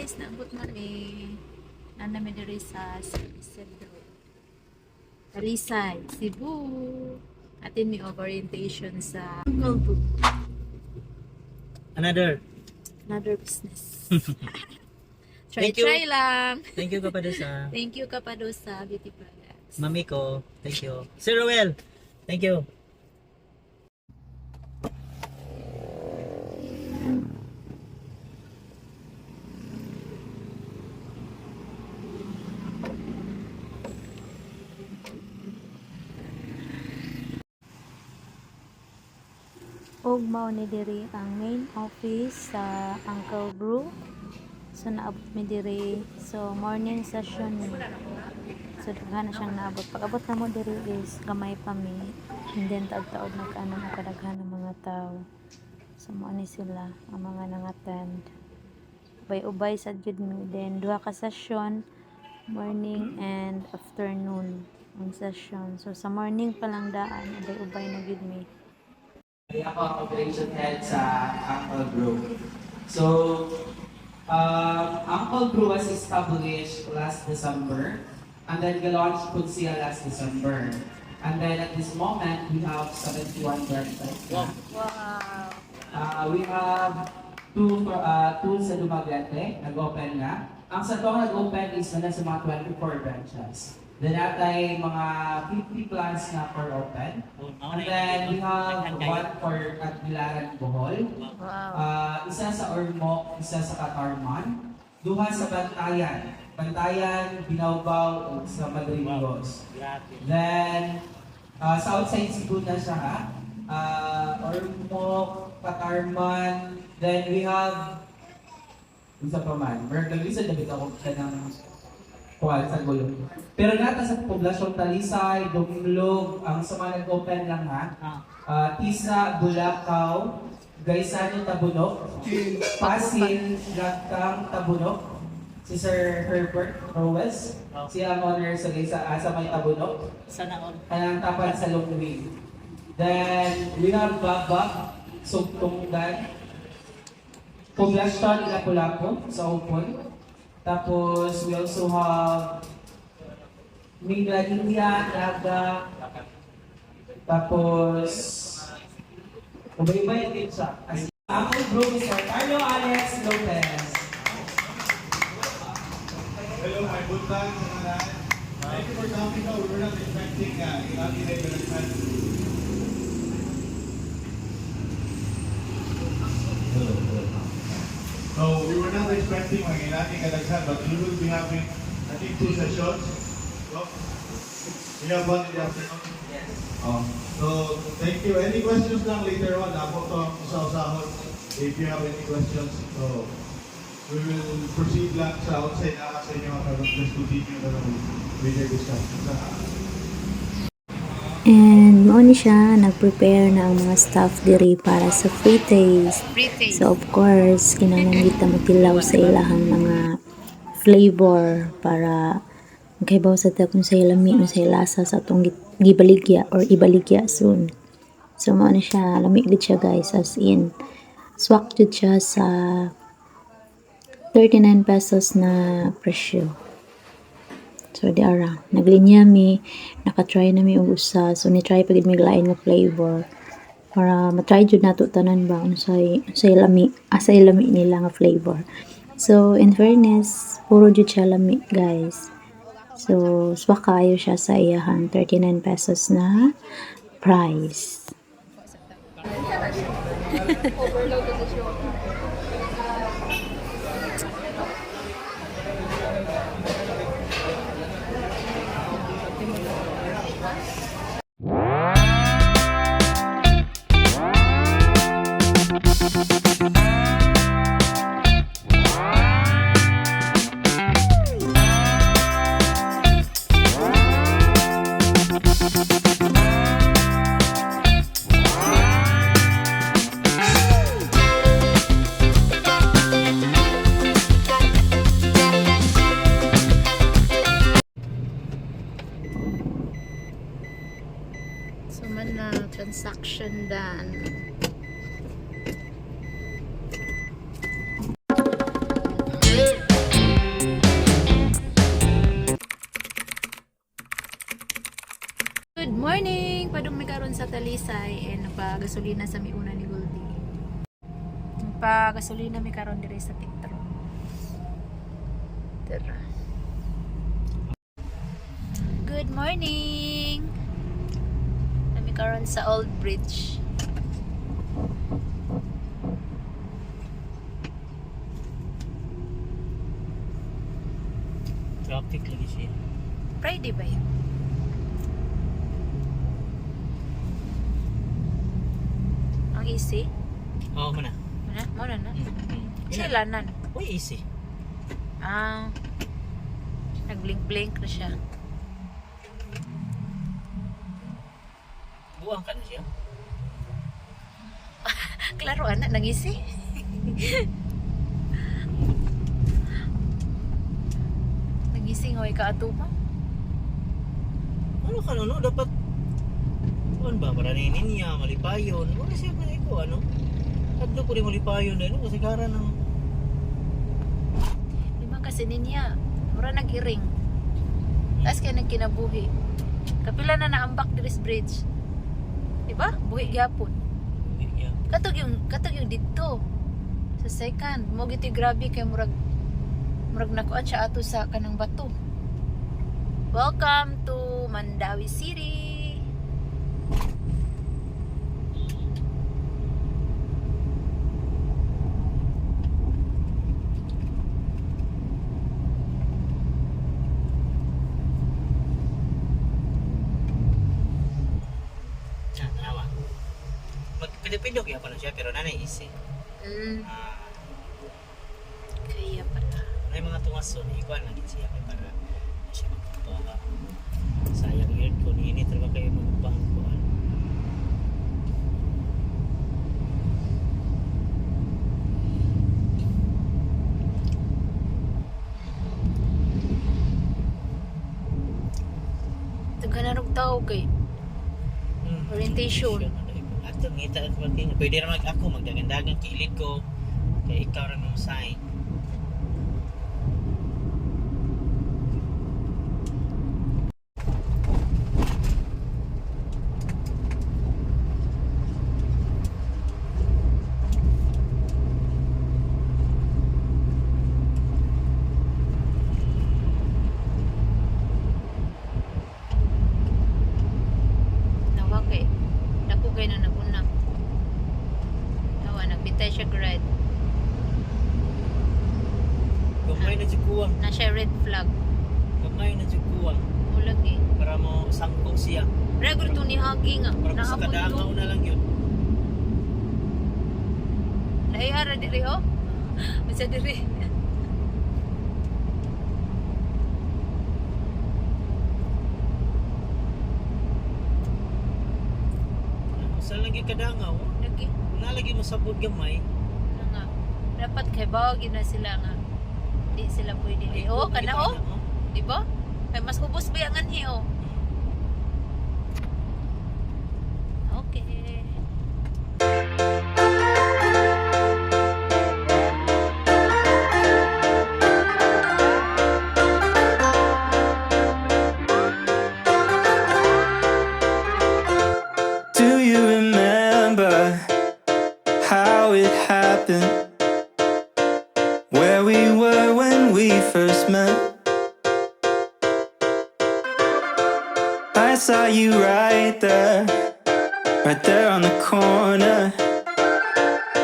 guys, naabot na namin diri sa Cebu. Talisay, Cebu. Atin may orientation sa Uncle. Another business. Try lang. Thank you Kapadosa. Thank you Kapadosa Beauty Products. Mami ko, thank you. Sir Ruel, thank you. Og mao ni diri ang main office sa Uncle BREW. So naabot mi diri. So morning session ni. So daghan na siyang naabot. Pag abot na mo diri is gamay pa mi. And then taod-taod nag-ano mo kadaghan ng mga tao. So mo ni sila ang mga nangattend. Ubay-ubay sa jud mi. Then duha ka session, morning and afternoon ang session. So sa morning pa lang daan, ubay-ubay na jud mi. Ako ang operation head sa Uncle BREW. So, Uncle BREW was established last December, and then launch po siya last December. And then at this moment, we have 71 branches. Wow! We have two sa Dumaguete, nag-open na. Ang sa to nag-open is na sa mga 24 branches. Then natay mga 50 plus na for open. And then we have one for Katbilaran, Bohol. Wow! Isa sa Ormoc, isa sa Katarman. Duha sa Bantayan, Binaubao, sa Madrigos. Then, sa outside Cebu na siya ha. Ormoc, Katarman. Then we have isa pa man. Mergalisa David ako ka ng kuwal sa gulo. Pero nata sa poblasyong Talisay, Dumlog, ang sa mga nag-open lang ha. Tisa, Bulacau, Gaisano, Tabunok, Pasin, Lagtang, Tabunok. Si Sir Herbert Rowes, siya ang owner sa sa may Tabunok. Sana all. Ang tapat sa Lungwing. Then, we have Babak, Sugtunggan, Poblasyon, Lapu-Lapu, sa Upon. Tapos, we also have Minglalindia, Naga. Tapos, ubay-ubay din siya. Uncle BREW is Carlo Alex Lopez. Hello, my Buntag. Thank you for coming out. We're not expecting Ilagi Regalan. So, we were not expecting Ilagi Kadaghan, but we will be having, I think, 2 sessions. So, we have one in the afternoon. Yes. So, thank you. Any questions lang later on? Ako to ang usahon. If you have any questions, so we will proceed lang sa outside na sa inyo ang just continue na lang with your discussion. And mo ni siya, nag-prepare na ang mga staff diri para sa free taste. So of course, kinahanglan kita matilaw sa ilahang mga flavor para magkaibaw sa ta kung sa lami o sa lasa sa atong gibaligya or ibaligya soon. So mo ni siya, lami gid siya guys, as in swak jud siya sa 39 pesos na presyo. So, di ara. Naglinya mi, nakatry na mi og usa. So, ni-try pagid mi lain nga flavor. Para matry jud nato tanan ba unsay lami, asay lami nila nga flavor. So, in fairness, puro jud siya lami, guys. So, swak kaayo siya sa iyahang 39 pesos na price. So man na transaction done. sa Talisay and nagpa-gasolina sa miuna ni Goldie. Nagpa-gasolina mi karon dire sa Titro. Tara. Good morning. Kami karon sa Old Bridge. Traffic lagi siya. Friday ba yun? Ang easy? Oo, mana. Mana na? Mm. Silanan. Uy, easy. Ah, nag-blink-blink na siya. Buwang ka na siya. Klaro, anak, nag-easy. Nag-easy nga, ikaatupa. Ano ka no? Dapat ano ba? Para niya, malipayon. Ano siya na iko, ano? Kadto ko rin malipayon na, ano? Kasi kara ng... Lima kasi niya, mura nag-iring. Tapos kaya nagkinabuhi. Kapila na naambak diris bridge. Diba? Buhi gyapon. Yeah. Katog yung dito. Sa second, mo giti grabe kay murag nakuan siya ato sa kanang bato. Welcome to Mandawi City. Tanawa. Magpilipindog yan pa na siya, pero nanay easy. Ah, Kaya pala. may mga tungason, ikuan lang siya kay para siya magpapa. Sayang yun ko ini talaga kayo magpang kuan. Taganarog tao kay orientation. Ato ngita at pagting pwede ra ako magdagandagan kilid ko kay ikaw ra mo sign. Nawa kay dako kay na nagunang. Nawa nagbitay siya grad. Gamay na kuwang, Na siya red flag. gamay na kuwang Mulag eh. para mo sangko siya. Regular to ni Hagi nga. Para sa Naabot kadangaw to. na lang yun. Naiyara diri oh. Masa diri. Sa lagi kadangaw, Lagi. wala lagi masabot gamay. Ano nga. Dapat kay bawagin na sila nga. Di sila pwede di. Oh, kana oh. Di ba? Kay mas ubos ba yung anhi oh. Okay. Do you remember how it happened? Where we were when we first met? I saw you right there on the corner.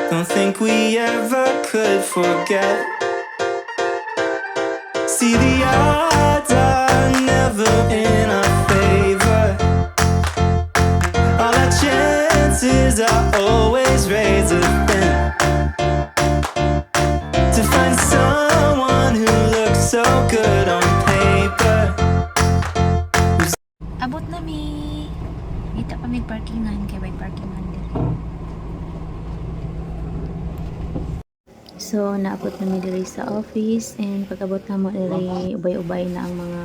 Don't think we ever could forget. See, the odds are never in our favor. All our chances are always razor thin. To find someone who looks so good on paper. Abot na mi. Kita pa may parkingan kay may parkingan diri. So naabot na mi diri sa office and pag-abot na mo diri ubay-ubay na ang mga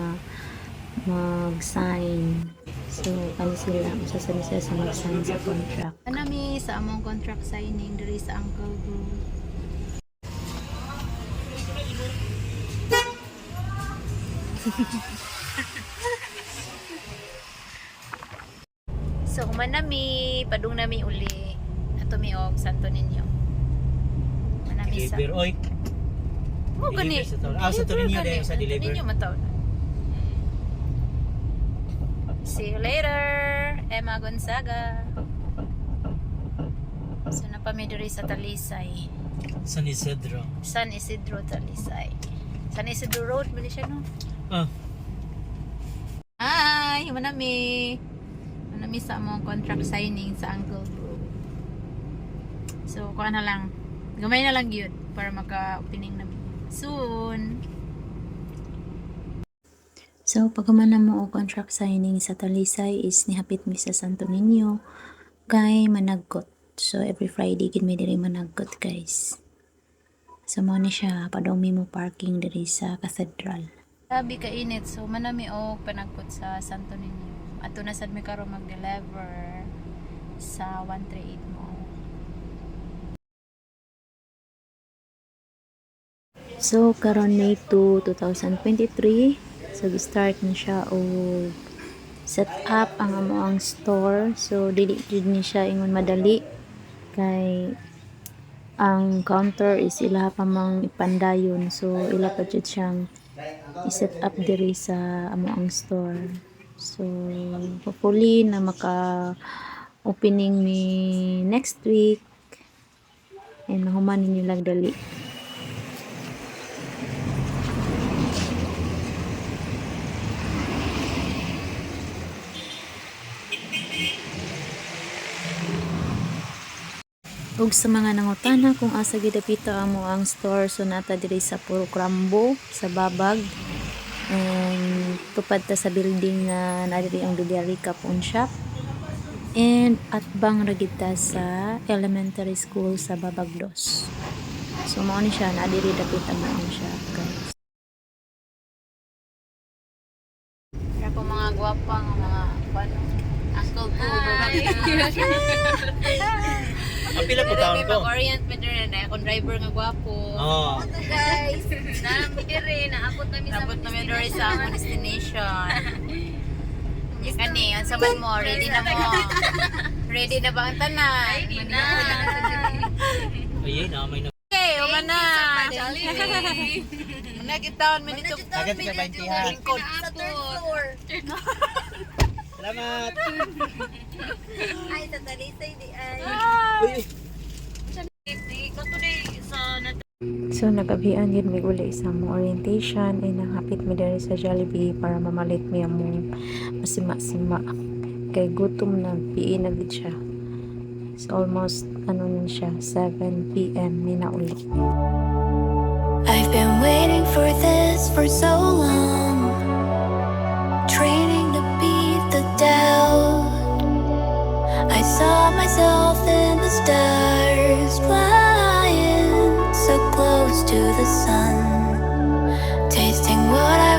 mag-sign. So kani sila masasali sila sa mag-sign sa contract. Nami sa among contract signing diri sa Uncle Brew. So manami, padung nami uli. Ato mi og Santo Niño. Manami sa. Deliver, oy. Mo gani. Deliver sa taon. Ah, Santo Niño din sa deliver. Santo Niño man taon. See you later, Emma Gonzaga. So napamidiri sa Talisay. San Isidro. San Isidro, Talisay. San Isidro Road, bali siya no? Ah, Hi! Manami! Manami sa among contract signing sa Uncle Brew. So, kuha na lang. Gamay na lang yun para maka-opening na soon. So, pagkaman na mo o contract signing sa Talisay is nihapit mi sa Santo Niño kay Managkot. So, every Friday gid may diri Managkot, guys. So, mo ni siya padong mo parking diri sa Cathedral. Sabi ka init, so manami o panagkot sa Santo Niño. Ato na sad mi karon mag-deliver sa 138 mo. So, karon May 2, 2023. So, start na siya o set up ang amoang store. So, dili jud ni siya ingon madali kay ang counter is ila pa mang ipandayon. So, ila pa jud siyang i-set up diri sa amoang store. So, hopefully na maka opening mi next week and mahuman ninyo lang dali. Ug sa mga nangutana kung asa gidapita amo ang store, so nata diri sa Puro Crambo sa Babag, and tupad ta sa building na nadiri ang Biliarica Pawn Shop, and at bang ragid ta sa elementary school sa Babag 2. So mao ni siya, nadiri dapita mo siya, guys. Kaya po mga gwapang mga uncle ko. ang pila po taon ko. Mag-orient me dire na akong driver nga gwapo. Oo. Guys, nami dire naabot nami sa among destination. Kani, unsa man mo, ready na mo. Ready na ba ang tanan? Ready na. Ayun, may na. Okay, uma na. Muna kita man dito. Agad ka 20 ha. Lingkod sa third floor. Salamat. Ay, sa Talisay di ay. So nagabian yun may uli sa mo orientation ay nahapit mi diri sa Jollibee para mamalit mi among masima-sima kay gutom na piin na gid siya. So almost ano na siya 7 PM ni na uli. I've been waiting for this for so long, training to beat the doubt. I saw myself in the stars, flying so close to the sun, tasting what I